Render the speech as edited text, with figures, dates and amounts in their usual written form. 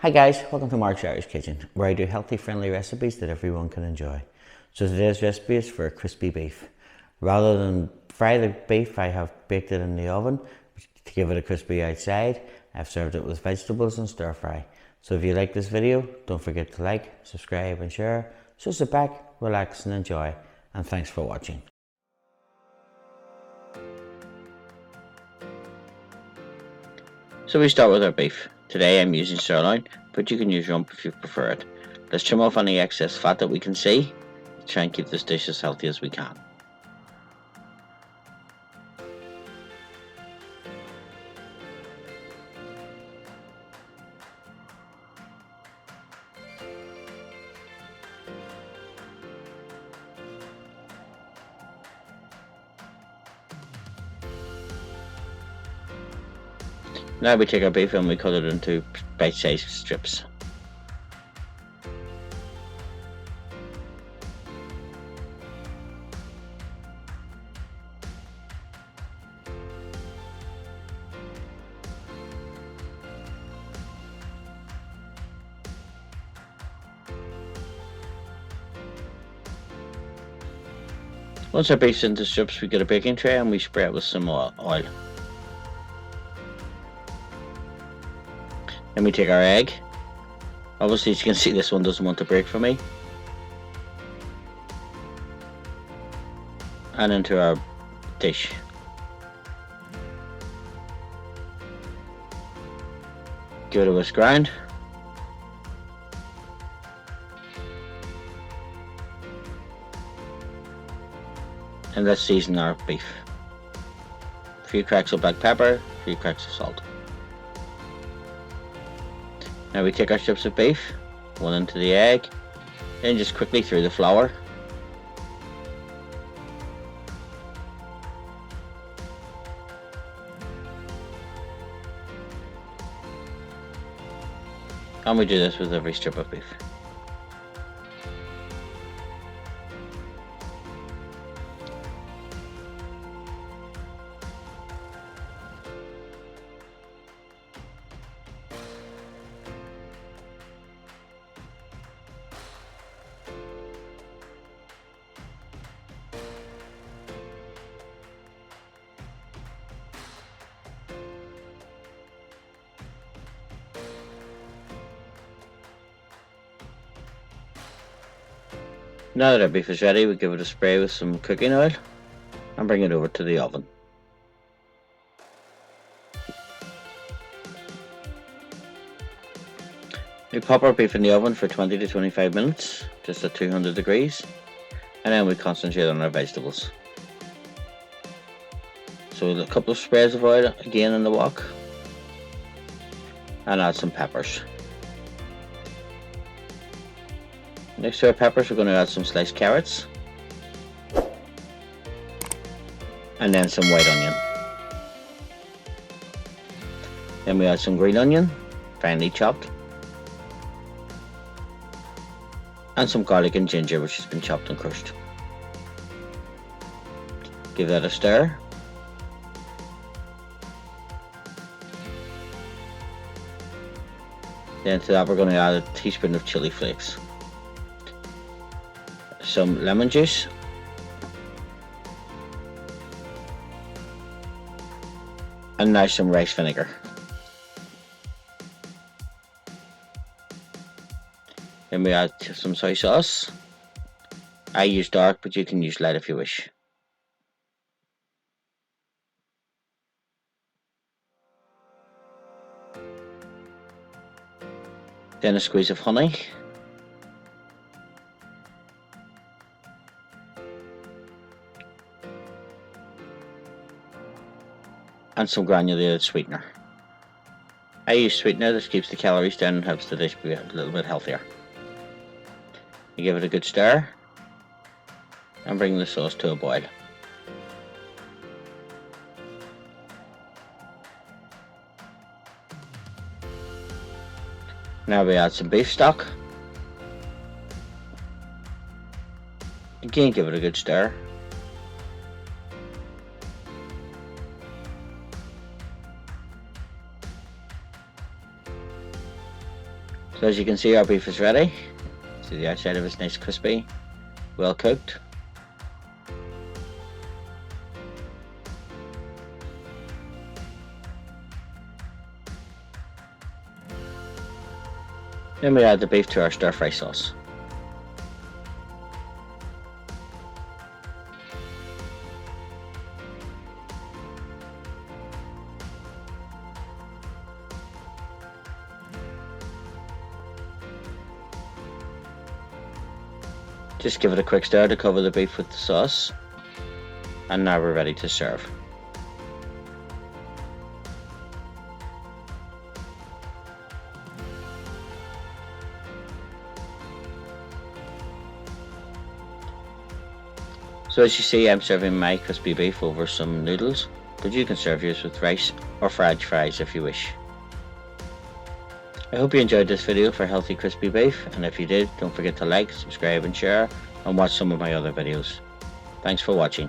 Hi guys, welcome to Mark's Irish Kitchen, where I do healthy, friendly recipes that everyone can enjoy. So today's recipe is for crispy beef. Rather than fry the beef, I have baked it in the oven to give it a crispy outside. I've served it with vegetables and stir fry. So if you like this video, don't forget to like, subscribe and share. So sit back, relax and enjoy. And thanks for watching. So we start with our beef. Today I'm using sirloin, but you can use rump if you prefer it. Let's trim off any excess fat that we can see to try and keep this dish as healthy as we can. Now we take our beef and we cut it into bite-sized strips. Once our beef's into strips, we get a baking tray and we spray it with some oil. Then we take our egg. Obviously, as you can see, this one doesn't want to break for me. And into our dish. Give it a whisk grind. And let's season our beef. A few cracks of black pepper, a few cracks of salt. Now we take our strips of beef, one into the egg, then just quickly through the flour. And we do this with every strip of beef. Now that our beef is ready, we give it a spray with some cooking oil and bring it over to the oven. We pop our beef in the oven for 20 to 25 minutes, just at 200 degrees, and then we concentrate on our vegetables. So a couple of sprays of oil again in the wok, and add some peppers. Next to our peppers, we're going to add some sliced carrots and then some white onion. Then we add some green onion, finely chopped, and some garlic and ginger, which has been chopped and crushed. Give that a stir. Then to that we're going to add a teaspoon of chili flakes, some lemon juice, and now some rice vinegar. Then we add some soy sauce. I use dark, but you can use light if you wish. Then a squeeze of honey. And some granulated sweetener. I use sweetener that keeps the calories down and helps the dish be a little bit healthier. You give it a good stir and bring the sauce to a boil. Now we add some beef stock. Again, give it a good stir. So as you can see, our beef is ready. See, the outside of it's nice crispy, well cooked. Then we add the beef to our stir fry sauce. Just give it a quick stir to cover the beef with the sauce, and now we're ready to serve. So as you see, I'm serving my crispy beef over some noodles, but you can serve yours with rice or French fries if you wish. I hope you enjoyed this video for healthy crispy beef, and if you did, don't forget to like, subscribe and share, and watch some of my other videos. Thanks for watching.